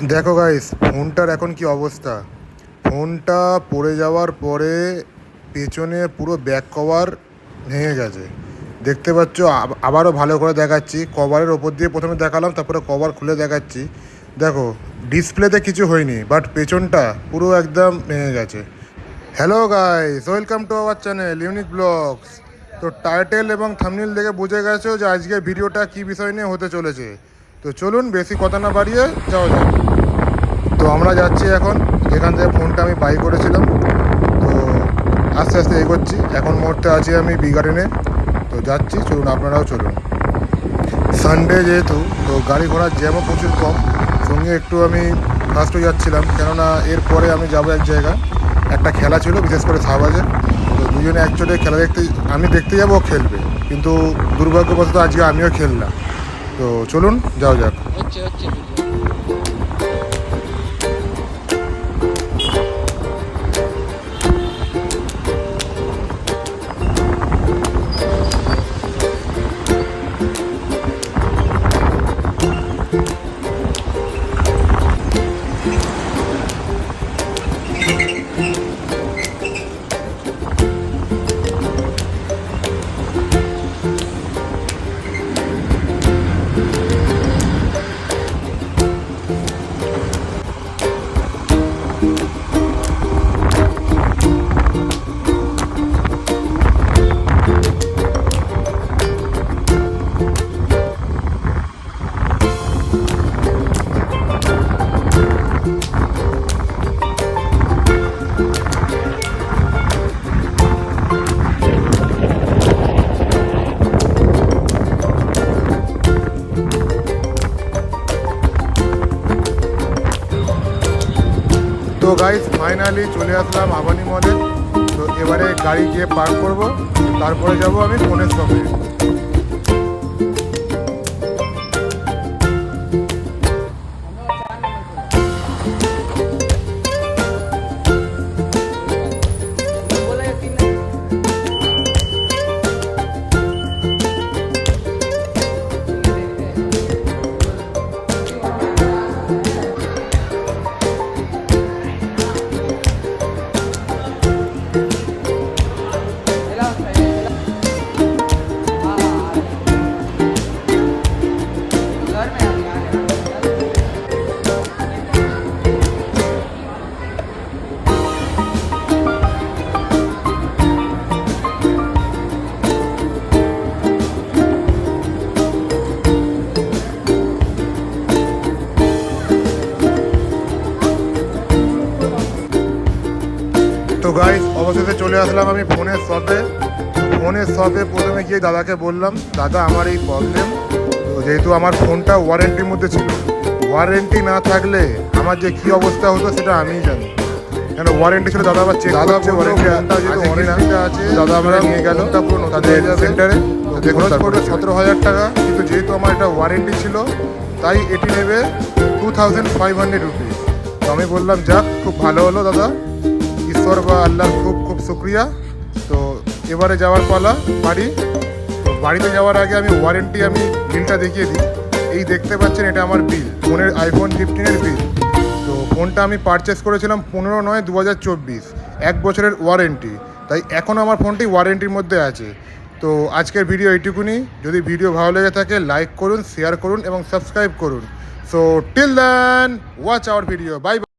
দেখো গাইস, ফোনটার এখন কি অবস্থা। ফোনটা পড়ে যাওয়ার পরে পেছনে পুরো ব্যাক কভার ভেঙে গেছে, দেখতে পাচ্ছ। আবারও ভালো করে দেখাচ্ছি, কভারের ওপর দিয়ে প্রথমে দেখালাম, তারপরে কভার খুলে দেখাচ্ছি। দেখো, ডিসপ্লেতে কিছু হয়নি, বাট পেছনটা পুরো একদম ভেঙে গেছে। Hello guys, welcome to our channel unique blogs. তো টাইটেল এবং থাম্বনেল দেখে বুঝে গেছো যে আজকের ভিডিওটা কী বিষয় নিয়ে হতে চলেছে। তো চলুন বেশি কথা না বাড়িয়ে যাওয়া যাক। তো আমরা যাচ্ছি এখন যেখান থেকে ফোনটা আমি বাই করেছিলাম। তো আস্তে আস্তে এগোচ্ছি, এখন মুহূর্তে আছি আমি বি গার্ডেনে। তো যাচ্ছি, চলুন আপনারাও চলুন। সানডে যেহেতু, তো গাড়ি ঘোড়ার জ্যামও প্রচুর কম। সঙ্গে একটু আমি ফাস্ট হয়ে যাচ্ছিলাম, কেননা এরপরে আমি যাব এক জায়গা, একটা খেলা ছিল বিশেষ করে শাহবাজে। তো দুজনে একচোটে খেলা দেখতে, আমি দেখতে যাবো, ও খেলবে, কিন্তু দুর্ভাগ্যবশত আজকে আমিও খেললাম। তো চলুন যাও যাক। তো গাইস, ফাইনালি চলে আসলাম আবানি মলে। তো এবারে গাড়ি গিয়ে পার্ক করব, তারপরে যাব আমি ফোনের শপে। তো গাইস, অবশেষে চলে আসলাম আমি ফোনের শপে। ফোনের শপে প্রথমে গিয়ে দাদাকে বললাম, দাদা আমার এই প্রবলেম। তো যেহেতু আমার ফোনটা ওয়ারেন্টির মধ্যে ছিল, ওয়ারেন্টি না থাকলে আমার যে কী অবস্থা হতো সেটা আমিই জানি। কেন ওয়ারেন্টি ছিল, দাদা আবার চেক করছে ওয়ারেন্টিটা যেহেতু ওয়ারেন্টিটা আছে। দাদা আমরা নিয়ে গেল তাদের সেন্টারে। দেখুন, পড়বে 17,000 টাকা, কিন্তু যেহেতু আমার এটা ওয়ারেন্টি ছিল তাই এটি নেবে 2500 রুপিস। তো আমি বললাম, যাক, খুব ভালো হলো দাদা, ঈশ্বর বা আল্লাহর খুব খুব শুক্রিয়া। তো এবারে যাওয়ার পালা বাড়ি। তো বাড়িতে যাওয়ার আগে আমি ওয়ারেন্টি বিলটা দেখিয়ে দিই। এই দেখতে পাচ্ছেন, এটা আমার বিল, ফোনের আইফোন 15-এর বিল। তো ফোনটা আমি পারচেস করেছিলাম 15/9/2024, 1 বছরের ওয়ারেন্টি। তাই এখন আমার ফোনটি ওয়ারেন্টির মধ্যে আছে। তো আজকের ভিডিও এইটুকুনি। যদি ভিডিও ভালো লেগে থাকে লাইক করুন, শেয়ার করুন এবং সাবস্ক্রাইব করুন। So till then, watch our video. Bye by.